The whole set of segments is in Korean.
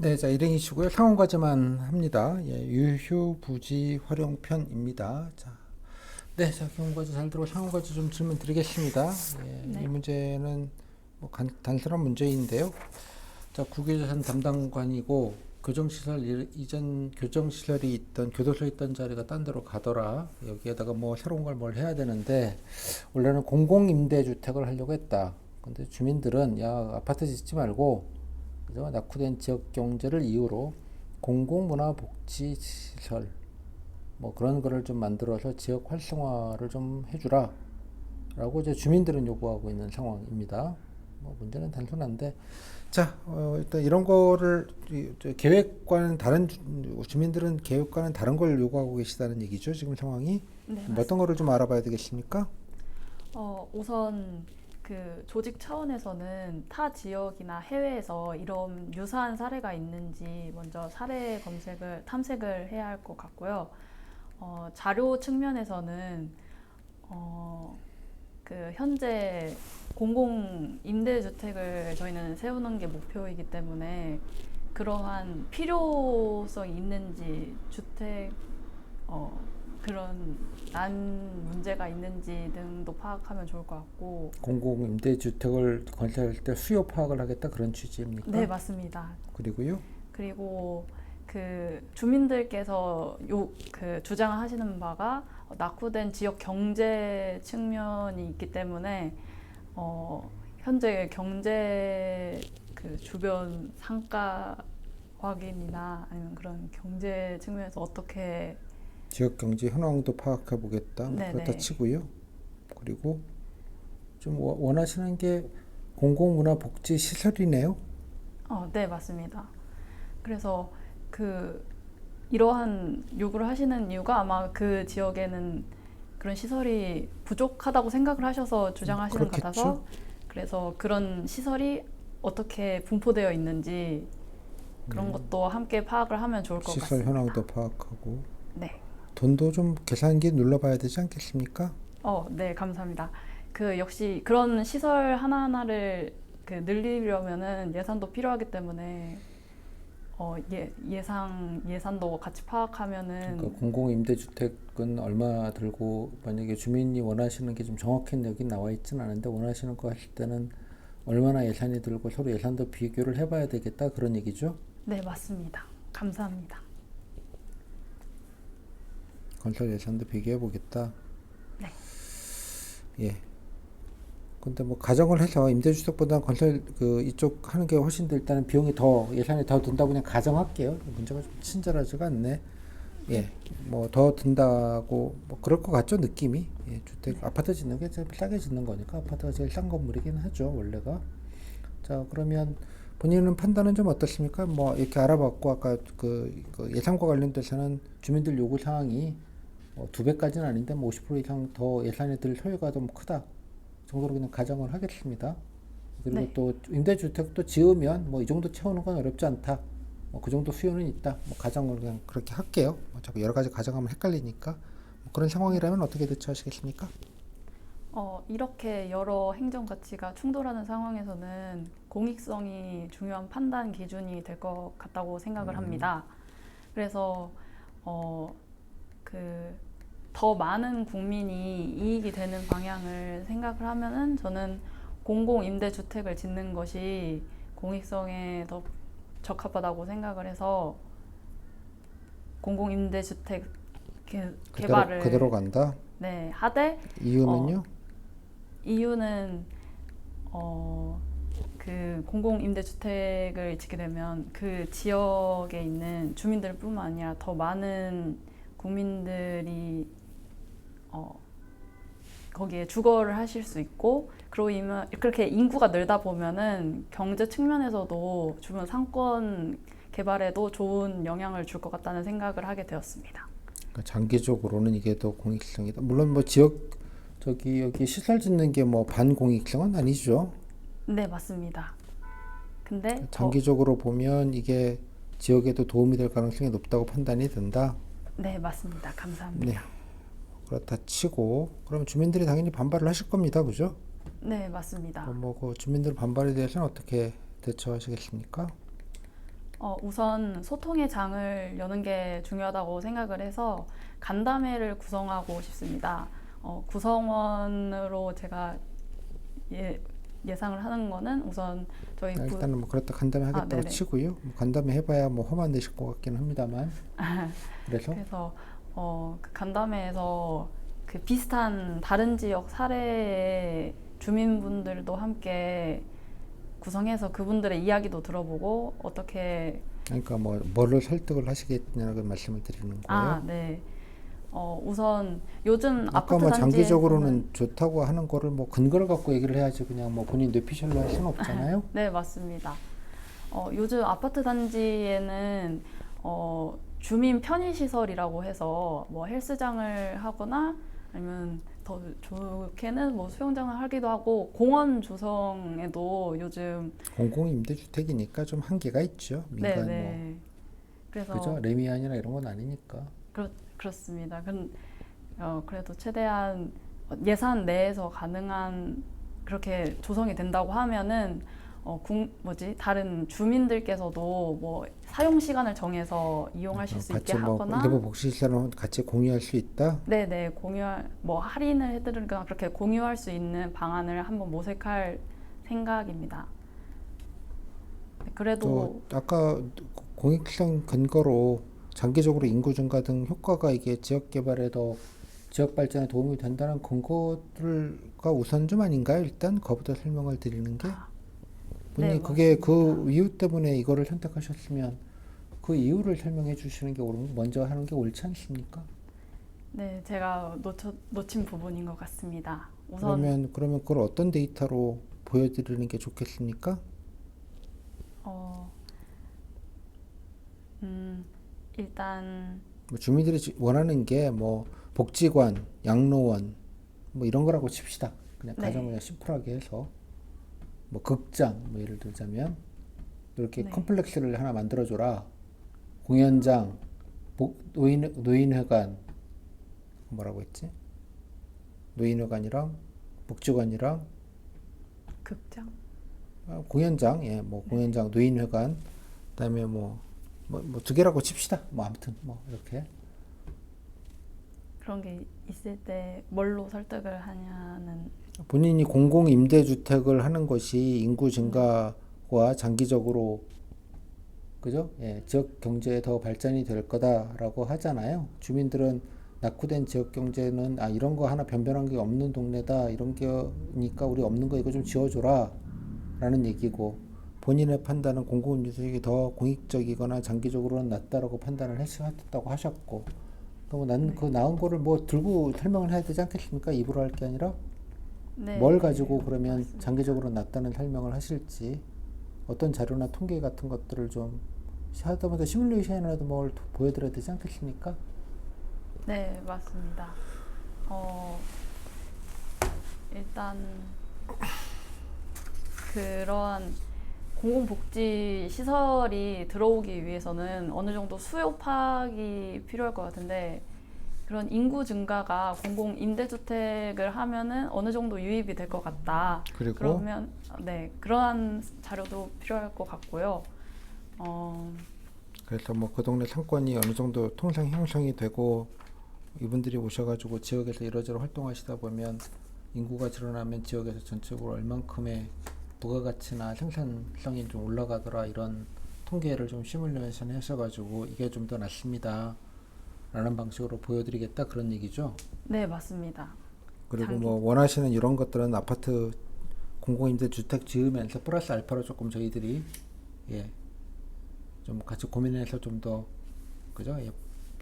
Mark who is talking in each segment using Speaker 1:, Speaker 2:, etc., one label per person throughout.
Speaker 1: 네, 자, 일행이시고요. 상황까지만 합니다. 예, 유휴부지 활용편입니다. 자, 네, 자, 경험까지 잘 들어 상황까지 좀 질문 드리겠습니다. 예, 이
Speaker 2: 네.
Speaker 1: 문제는 뭐 단순한 문제인데요. 자, 국유재산 담당관이고 교정시설 이전 교정시설이 있던 교도소에 있던 자리가 딴 데로 가더라. 여기에다가 뭐 새로운 걸 뭘 해야 되는데 원래는 공공임대주택을 하려고 했다. 근데 주민들은 야 아파트 짓지 말고 그죠? 낙후된 지역 경제를 이유로 공공문화복지시설 뭐 그런 거를 좀 만들어서 지역 활성화를 좀 해주라 라고 이제 주민들은 요구하고 있는 상황입니다. 뭐 문제는 단순한데 자 일단 이런 거를 계획과는 다른 주민들은 계획과는 다른 걸 요구하고 계시다는 얘기죠. 지금 상황이
Speaker 2: 네,
Speaker 1: 어떤 거를
Speaker 2: 맞습니다.
Speaker 1: 좀 알아봐야 되겠습니까?
Speaker 2: 우선 그 조직 차원에서는 타 지역이나 해외에서 이런 유사한 사례가 있는지 먼저 사례 검색을 탐색을 해야 할 것 같고요. 자료 측면에서는 어, 그 현재 공공 임대주택을 저희는 세우는 게 목표이기 때문에 그러한 필요성이 있는지 주택 어, 그런 난 문제가 있는지 등도 파악하면 좋을 것 같고.
Speaker 1: 공공임대주택을 건설할 때 수요 파악을 하겠다 그런
Speaker 2: 네,
Speaker 1: 취지입니까?
Speaker 2: 맞습니다.
Speaker 1: 그리고요.
Speaker 2: 그리고 그 주민들께서 그 주장하시는 바가 낙후된 지역 경제 측면이 있기 때문에 현재 경제 그 주변 상가 확인이나 아니면 그런 경제 측면에서 어떻게.
Speaker 1: 지역 경제 현황도 파악해 보겠다. 뭐 그렇다
Speaker 2: 네네.
Speaker 1: 치고요. 그리고 좀 원하시는 게 공공문화 복지 시설이네요.
Speaker 2: 네, 맞습니다. 그래서 그 이러한 요구를 하시는 이유가 아마 그 지역에는 그런 시설이 부족하다고 생각을 하셔서 주장하시는 것
Speaker 1: 그렇겠죠.
Speaker 2: 같아서, 그래서 그런 시설이 어떻게 분포되어 있는지 그런 것도 함께 파악을 하면 좋을 것
Speaker 1: 시설 현황도
Speaker 2: 같습니다.
Speaker 1: 파악하고
Speaker 2: 네.
Speaker 1: 돈도 좀 계산기 눌러봐야 되지 않겠습니까?
Speaker 2: 네, 감사합니다. 그 역시 그런 시설 하나하나를 그 늘리려면은 예산도 필요하기 때문에 예산도 같이
Speaker 1: 그러니까
Speaker 2: 파악하면은.
Speaker 1: 공공임대주택은 얼마 들고 만약에 주민이 원하시는 게 좀 정확한 여기 나와 있진 않은데 원하시는 거 하실 때는 얼마나 예산이 들고 서로 예산도 비교를 해봐야 되겠다 그런 얘기죠.
Speaker 2: 네, 맞습니다. 감사합니다.
Speaker 1: 건설 예산도 비교해 보겠다.
Speaker 2: 네.
Speaker 1: 예. 근데 뭐 가정을 해서 임대주택보다 건설 그 이쪽 하는 게 훨씬 더 일단은 비용이 더 예산이 더 든다고 그냥 가정할게요. 문제가 좀 친절하지가 않네. 예, 뭐 더 든다고 뭐 그럴 것 같죠 느낌이. 예, 주택
Speaker 2: 네.
Speaker 1: 아파트 짓는 게 제일 싸게 짓는 거니까 아파트가 제일 싼 건물이긴 하죠 원래가. 자 그러면 본인은 판단은 좀 어떻습니까? 뭐 이렇게 알아봤고 아까 그 예산과 관련돼서는 주민들 요구 사항이 두 배까지는 아닌데 뭐 50% 이상 더 예산이 들 소요가 좀 크다 정도로 그냥 가정을 하겠습니다. 그리고
Speaker 2: 네.
Speaker 1: 또 임대주택도 지으면 뭐 이 정도 채우는 건 어렵지 않다. 뭐 그 정도 수요는 있다. 뭐 가정을 그냥 그렇게 할게요. 뭐 자꾸 여러 가지 가정하면 헷갈리니까. 뭐 그런
Speaker 2: 네.
Speaker 1: 상황이라면 어떻게 대처하시겠습니까?
Speaker 2: 이렇게 여러 행정 가치가 충돌하는 상황에서는 공익성이 중요한 판단 기준이 될 것 같다고 생각을 합니다. 그래서 어, 그 더 많은 국민이 이익이 되는 방향을 생각을 하면은 저는 공공 임대주택을 짓는 것이 공익성에 더 적합하다고 생각을 해서 공공 임대주택
Speaker 1: 그대로
Speaker 2: 개발을,
Speaker 1: 간다.
Speaker 2: 네, 하되 어,
Speaker 1: 이유는요?
Speaker 2: 이유는 어, 그 공공 임대주택을 짓게 되면 그 지역에 있는 주민들뿐만 아니라 더 많은 국민들이 어, 거기에 주거를 하실 수 있고, 그리고 그렇게 인구가 늘다 보면은 경제 측면에서도 주변 상권 개발에도 좋은 영향을 줄 것 같다는 생각을 하게 되었습니다.
Speaker 1: 그러니까 장기적으로는 이게 더 공익성이다. 물론 뭐 지역 저기 여기 시설 짓는 게 뭐 반공익성은 아니죠.
Speaker 2: 네, 맞습니다. 근데
Speaker 1: 장기적으로 보면 이게 지역에도 도움이 될 가능성이 높다고 판단이 된다.
Speaker 2: 네, 맞습니다.
Speaker 1: 네,
Speaker 2: 감사합니다.
Speaker 1: 그렇다 치고 그럼 주민들이 당연히 반발을 하실 겁니다. 그죠?
Speaker 2: 네, 맞습니다.
Speaker 1: 그럼 뭐 그 주민들 반발에 대해서는 어떻게 대처하시겠습니까?
Speaker 2: 우선 소통의 장을 여는 게 중요하다고 생각을 해서 간담회를 구성하고 싶습니다. 구성원으로 제가 예상을 하는 거는 우선 저희
Speaker 1: 일단은 뭐 그렇다 간담회 하겠다고
Speaker 2: 네네.
Speaker 1: 치고요. 뭐 간담회 해봐야 뭐 험한 되실 것 같긴 합니다만. 그래서
Speaker 2: 그래서 그 간담회에서 그 비슷한 다른 지역 사례 주민분들도 함께 구성해서 그분들의 이야기도 들어보고 어떻게
Speaker 1: 그러니까 뭐 뭐를 설득을 하시겠냐는 말씀을 드리는 거예요.
Speaker 2: 네. 우선 요즘
Speaker 1: 아까
Speaker 2: 아파트
Speaker 1: 뭐
Speaker 2: 단지에서는
Speaker 1: 장기적으로는 좋다고 하는 거를 뭐 근거를 갖고 얘기를 해야지 그냥 뭐 본인 뇌피셜로 할 수는 없잖아요.
Speaker 2: 네, 맞습니다. 요즘 아파트 단지에는 주민 편의시설이라고 해서 뭐 헬스장을 하거나 아니면 더 좋게는 뭐 수영장을 하기도 하고 공원 조성에도 요즘
Speaker 1: 공공임대주택이니까 좀 한계가 있죠. 민간 뭐
Speaker 2: 네네. 그래서
Speaker 1: 그죠? 레미안이나 이런 건 아니니까.
Speaker 2: 그렇습니다. 그래도 최대한 예산 내에서 가능한 그렇게 조성이 된다고 하면은 다른 주민들께서도 뭐 사용 시간을 정해서 이용하실 수 있게
Speaker 1: 같이 뭐
Speaker 2: 하거나
Speaker 1: 일부 복지시설은 같이 공유할 수 있다.
Speaker 2: 네네 뭐 할인을 해드리거나 그렇게 공유할 수 있는 방안을 한번 모색할 생각입니다.
Speaker 1: 또
Speaker 2: 그래도
Speaker 1: 아까 공익성 근거로 장기적으로 인구 증가 등 효과가 이게 지역 개발에도 지역 발전에 도움이 된다는 근거들과 우선 좀 아닌가요? 일단 그거부터 설명을 드리는 게
Speaker 2: 네,
Speaker 1: 본인이 그게 그
Speaker 2: 맞습니다.
Speaker 1: 이유 때문에 이거를 선택하셨으면 그 이유를 설명해 주시는 게 먼저 하는 게 옳지 않습니까?
Speaker 2: 네, 제가 놓친 부분인 것 같습니다. 우선
Speaker 1: 그러면 그걸 어떤 데이터로 보여드리는 게 좋겠습니까?
Speaker 2: 어, 일단
Speaker 1: 뭐 주민들이 원하는 게 뭐 복지관, 양로원 뭐 이런 거라고 칩시다. 그냥 가정을
Speaker 2: 네,
Speaker 1: 그냥 심플하게 해서 뭐 극장 뭐 예를 들자면 이렇게
Speaker 2: 네,
Speaker 1: 컴플렉스를 하나 만들어줘라. 공연장, 노인회관 뭐라고 했지? 노인회관이랑 복지관이랑
Speaker 2: 극장.
Speaker 1: 공연장, 예, 뭐
Speaker 2: 네,
Speaker 1: 공연장, 노인회관, 그다음에 뭐 두 개라고 칩시다. 뭐 아무튼 뭐 이렇게
Speaker 2: 그런 게 있을 때 뭘로 설득을 하냐는
Speaker 1: 본인이 공공임대주택을 하는 것이 인구
Speaker 2: 네,
Speaker 1: 증가와 장기적으로 그죠? 예, 지역 경제에 더 발전이 될 거다라고 하잖아요. 주민들은 낙후된 지역 경제는 이런 거 하나 변변한 게 없는 동네다 이런 게니까 우리 없는 거 이거 좀 지어줘라라는 얘기고 본인의 판단은 공공임대주택이 더 공익적이거나 장기적으로는 낫다라고 판단을 했다고 하셨고 그럼 나는
Speaker 2: 네,
Speaker 1: 그 나은 거를 뭐 들고 설명을 해야 되지 않겠습니까? 입으로 할 게 아니라
Speaker 2: 네,
Speaker 1: 뭘
Speaker 2: 네,
Speaker 1: 가지고 그러면
Speaker 2: 맞습니다.
Speaker 1: 장기적으로 낫다는 설명을 하실지 어떤 자료나 통계 같은 것들을 좀 하다못해 시뮬레이션이라도 뭘 보여드려야 되지 않겠습니까?
Speaker 2: 네, 맞습니다. 어, 일단 그런 공공복지 시설이 들어오기 위해서는 어느 정도 수요 파악이 필요할 것 같은데 그런 인구 증가가 공공 임대주택을 하면은 어느 정도 유입이 될 것 같다.
Speaker 1: 그리고
Speaker 2: 그러면 네 그러한 자료도 필요할 것 같고요. 어,
Speaker 1: 그래서 뭐 그 동네 상권이 어느 정도 통상 형성이 되고 이분들이 오셔가지고 지역에서 이러저러 활동하시다 보면 인구가 늘어나면 지역에서 전체적으로 얼만큼의 부가가치나 생산성이 좀 올라가더라 이런 통계를 좀 시뮬레이션 하셔가지고 이게 좀 더 낫습니다 라는 방식으로 보여드리겠다 그런 얘기죠.
Speaker 2: 네 맞습니다.
Speaker 1: 그리고
Speaker 2: 장기
Speaker 1: 뭐 원하시는 이런 것들은 아파트 공공임대주택 지으면서 플러스 알파로 조금 저희들이 예, 좀 같이 고민해서 좀 더 그죠? 예,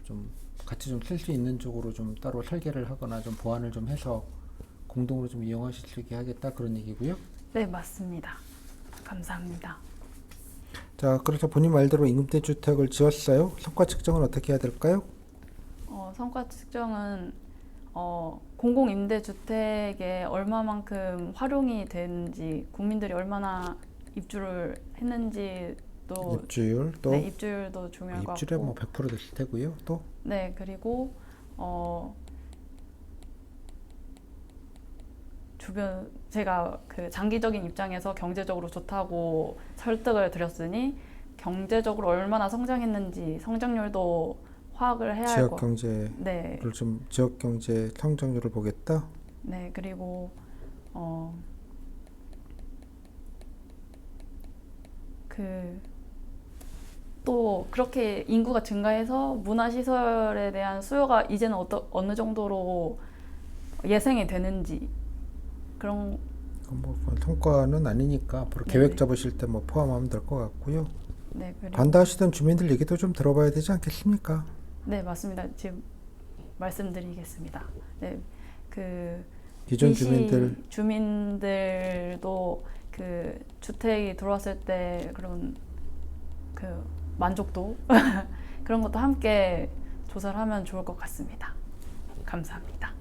Speaker 1: 좀 같이 좀 쓸 수 있는 쪽으로 좀 따로 설계를 하거나 좀 보완을 좀 해서 공동으로 좀 이용하실 수 있게 하겠다 그런 얘기고요.
Speaker 2: 네 맞습니다. 감사합니다.
Speaker 1: 자, 그래서 본인 말대로 임대주택을 지었어요. 성과 측정은 어떻게 해야 될까요?
Speaker 2: 성과 측정은 공공임대주택에 얼마만큼 활용이 되는지 국민들이 얼마나 입주를 했는지도
Speaker 1: 입주율
Speaker 2: 네,
Speaker 1: 또
Speaker 2: 입주율도 중요할 것
Speaker 1: 입주율에 뭐
Speaker 2: 같고
Speaker 1: 100% 됐을 테고요. 또
Speaker 2: 네 그리고 주변 제가 그 장기적인 입장에서 경제적으로 좋다고 설득을 드렸으니 경제적으로 얼마나 성장했는지 성장률도 파악을 해야 할
Speaker 1: 지역
Speaker 2: 거.
Speaker 1: 경제를
Speaker 2: 네,
Speaker 1: 좀 지역 경제 성장률을 보겠다.
Speaker 2: 네 그리고 그 또 그렇게 인구가 증가해서 문화시설에 대한 수요가 이제는 어느 정도로 예상이 되는지 그런.
Speaker 1: 뭐 성과는 아니니까 앞으로
Speaker 2: 네네.
Speaker 1: 계획 잡으실 때 뭐 포함하면 될 것 같고요.
Speaker 2: 네, 그리고
Speaker 1: 반대하시던 주민들 얘기도 좀 들어봐야 되지 않겠습니까?
Speaker 2: 네, 맞습니다. 지금 말씀드리겠습니다. 네, 그
Speaker 1: 기존
Speaker 2: 이시
Speaker 1: 주민들
Speaker 2: 주민들도 그 주택이 들어왔을 때 그런 그 만족도 그런 것도 함께 조사를 하면 좋을 것 같습니다. 감사합니다.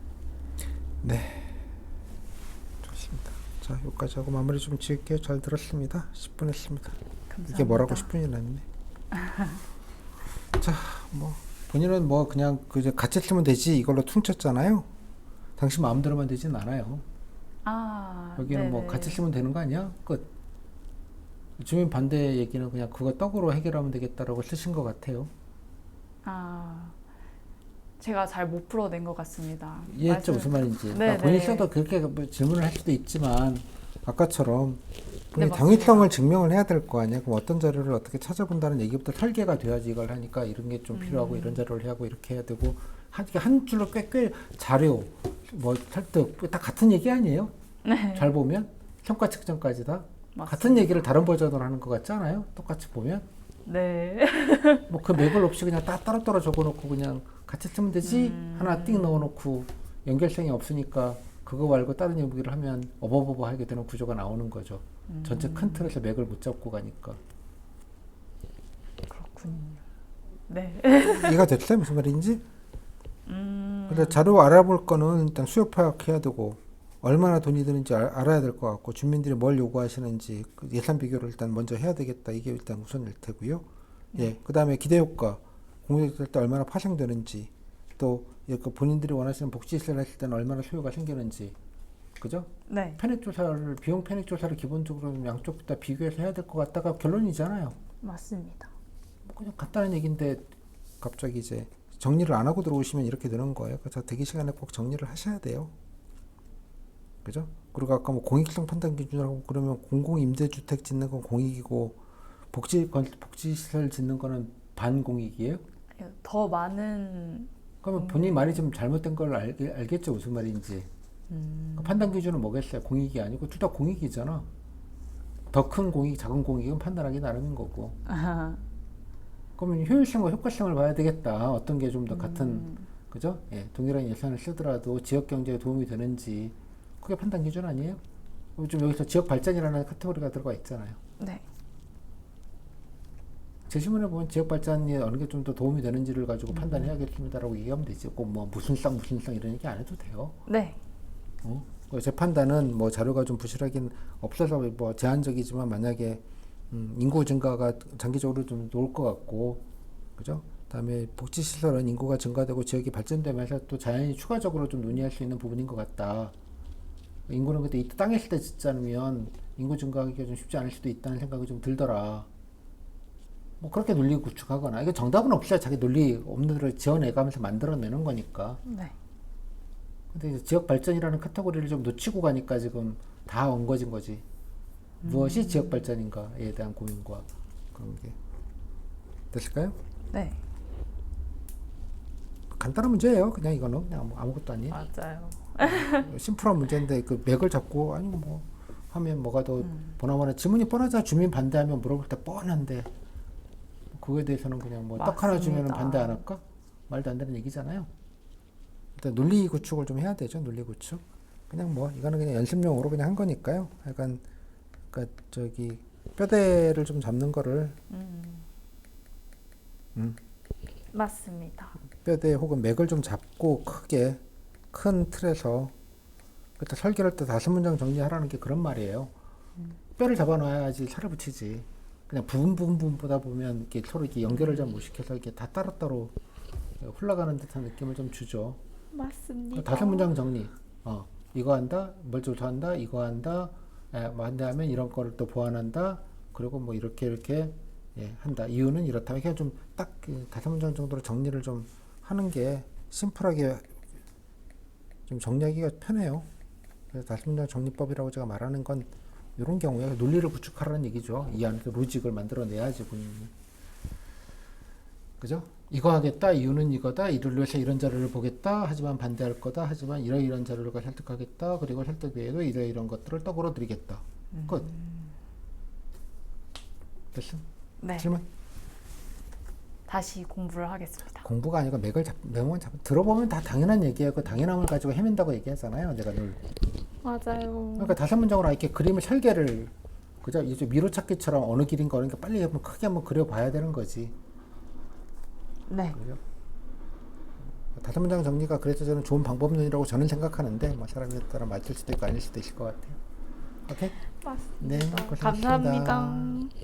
Speaker 1: 좋습니다. 자, 여기까지 하고 마무리 좀 지을게요. 잘 들었습니다. 10분 했습니다.
Speaker 2: 감사합니다.
Speaker 1: 이게 뭐라고 10분이 났네. 자, 뭐 본인은 뭐 그냥 그 같이 쓰면 되지 이걸로 퉁쳤잖아요. 당신 마음대로만 되진 않아요. 여기는 뭐
Speaker 2: 네네.
Speaker 1: 같이 쓰면 되는 거 아니야? 끝. 주민 반대 얘기는 그냥 그거 떡으로 해결하면 되겠다라고 쓰신 것 같아요.
Speaker 2: 제가 잘 못 풀어낸 것 같습니다.
Speaker 1: 이해했죠? 무슨 말인지.
Speaker 2: 네,
Speaker 1: 본인
Speaker 2: 네.
Speaker 1: 써도 그렇게 뭐 질문을 할 수도 있지만 아까처럼 본인
Speaker 2: 네,
Speaker 1: 당위성을 증명을 해야 될 거 아니야. 그럼 어떤 자료를 어떻게 찾아본다는 얘기부터 설계가 돼야지 이걸 하니까 이런 게 좀 필요하고 이런 자료를 해야 하고 이렇게 해야 되고 한 줄로 꽤 자료 뭐 설득 다 같은 얘기 아니에요?
Speaker 2: 네.
Speaker 1: 잘 보면 성과 측정까지 다
Speaker 2: 맞습니다.
Speaker 1: 같은 얘기를 다른 버전으로 하는 것 같지 않아요? 똑같이 보면
Speaker 2: 네.
Speaker 1: 뭐 그 맥을 없이 그냥 따로따로 적어놓고 그냥 같이 쓰면 되지 하나 띵 넣어놓고 연결성이 없으니까 그거 말고 다른 얘기를 하면 어버버버하게 되는 구조가 나오는 거죠. 전체 큰 틀에서 맥을 못 잡고 가니까.
Speaker 2: 그렇군요. 네.
Speaker 1: 이해가 됐어요? 무슨 말인지? 근데 자료 알아볼 거는 일단 수요 파악해야 되고 얼마나 돈이 드는지 알아야 될 것 같고 주민들이 뭘 요구하시는지 그 예산 비교를 일단 먼저 해야 되겠다. 이게 일단 우선일 테고요. 예, 그 다음에 기대 효과 공유될 때 얼마나 파생되는지 또 그 본인들이 원하시는 복지시설 했을 때는 얼마나 수요가 생기는지 그죠?
Speaker 2: 네.
Speaker 1: 비용 편익 조사를 기본적으로 양쪽 다 비교해서 해야 될 것 같다가 결론이잖아요.
Speaker 2: 맞습니다.
Speaker 1: 뭐 그냥 간단한 얘기인데 갑자기 이제 정리를 안 하고 들어오시면 이렇게 되는 거예요. 그래서 대기 시간에 꼭 정리를 하셔야 돼요. 그죠? 그리고 아까 뭐 공익성 판단 기준이라고 그러면 공공임대주택 짓는 건 공익이고 복지시설 짓는 거는 반공익이에요?
Speaker 2: 더 많은
Speaker 1: 그러면 본인 말이 좀 잘못된 걸 알겠죠? 무슨 말인지. 그 판단 기준은 뭐겠어요? 공익이 아니고 둘 다 공익이잖아. 더 큰 공익, 작은 공익은 판단하기 나름인 거고. 그러면 효율성과 효과성을 봐야 되겠다. 어떤 게 좀 더 같은, 그죠? 예, 동일한 예산을 쓰더라도 지역 경제에 도움이 되는지. 그게 판단 기준 아니에요? 좀 여기서 지역 발전이라는 카테고리가 들어가 있잖아요.
Speaker 2: 네.
Speaker 1: 제시문에 보면 지역 발전이 어느 게 좀 더 도움이 되는지를 가지고 판단해야겠습니다라고 얘기하면 되지. 꼭 뭐 무슨 쌍 이런 얘기 안 해도 돼요.
Speaker 2: 네.
Speaker 1: 제 판단은 뭐 자료가 좀 부실하긴 없어서 뭐 제한적이지만 만약에 인구 증가가 장기적으로 좀 놓을 것 같고, 그죠? 그다음에 복지시설은 인구가 증가되고 지역이 발전되면서 또 자연히 추가적으로 좀 논의할 수 있는 부분인 것 같다. 인구는 그때 이 땅에 있을 때 짓지 않으면 인구 증가하기가 좀 쉽지 않을 수도 있다는 생각이 좀 들더라. 뭐 그렇게 논리 구축하거나 이게 정답은 없어요. 자기 논리 없는 대로 지어내가면서 만들어내는 거니까.
Speaker 2: 네.
Speaker 1: 근데 이제 지역 발전이라는 카테고리를 좀 놓치고 가니까 지금 다 엉거진 거지. 무엇이 지역 발전인가에 대한 고민과 그런 게 됐을까요?
Speaker 2: 네.
Speaker 1: 간단한 문제예요. 그냥 이거는 그냥 뭐 아무것도 아닌
Speaker 2: 맞아요.
Speaker 1: 심플한 문제인데 그 맥을 잡고 아니 뭐 하면 뭐가 더 보나마나 지문이 뻔하잖아. 주민 반대하면 물어볼 때 뻔한데 그거에 대해서는 그냥 뭐 떡 하나 주면
Speaker 2: 맞습니다.
Speaker 1: 반대 안 할까? 말도 안 되는 얘기잖아요. 일단 논리 구축을 좀 해야 되죠. 논리 구축. 그냥 뭐 이거는 그냥 연습용으로 그냥 한 거니까요. 약간 그러니까 저기 뼈대를 좀 잡는 거를
Speaker 2: 맞습니다.
Speaker 1: 뼈대 혹은 맥을 좀 잡고 크게 큰 틀에서 그때 설계할 때 5문장 정리하라는 게 그런 말이에요. 뼈를 잡아놔야지 살을 붙이지. 그냥 부분 보다 보면 이렇게 서로 이렇게 연결을 잘 못 시켜서 이렇게 다 따로따로 흘러가는 듯한 느낌을 좀 주죠.
Speaker 2: 맞습니다.
Speaker 1: 5문장 정리. 이거 한다, 뭘 조사한다, 이거 한다, 반대하면 이런 거를 또 보완한다. 그리고 뭐 이렇게 예, 한다. 이유는 이렇다. 이렇게 좀 딱 5문장 정도로 정리를 좀 하는 게 심플하게 좀 정리하기가 편해요. 그래서 5문장 정리법이라고 제가 말하는 건 이런 경우에 논리를 구축하라는 얘기죠. 이 안에서 로직을 만들어내야지 본인이. 그죠? 이거 하겠다. 이유는 이거다. 이를 위해서 이런 자료를 보겠다. 하지만 반대할 거다. 하지만 이러이러한 자료를 설득하겠다. 그리고 설득 외에도 이러이러한 것들을 떡으로 드리겠다. 끝. 됐어?
Speaker 2: 네.
Speaker 1: 질문?
Speaker 2: 다시 공부를 하겠습니다.
Speaker 1: 공부가 아니고 맥은 들어보면 다 당연한 얘기예요. 그 당연함을 가지고 헤맨다고 얘기하잖아요. 내가 늘.
Speaker 2: 맞아요.
Speaker 1: 그러니까 5문장으로 이렇게 그림을 설계를 그죠? 이제 미로찾기처럼 어느 길인가 그러니까 빨리 한번 크게 한번 그려봐야 되는 거지.
Speaker 2: 네.
Speaker 1: 그죠? 5문장 정리가 그래서 저는 좋은 방법론이라고 저는 생각하는데 뭐 사람에 따라 맞을 수도 있고 아닐 수도 있을 것 같아요. 오케이?
Speaker 2: 맞습니다.
Speaker 1: 네, 고생하셨습니다.
Speaker 2: 감사합니다.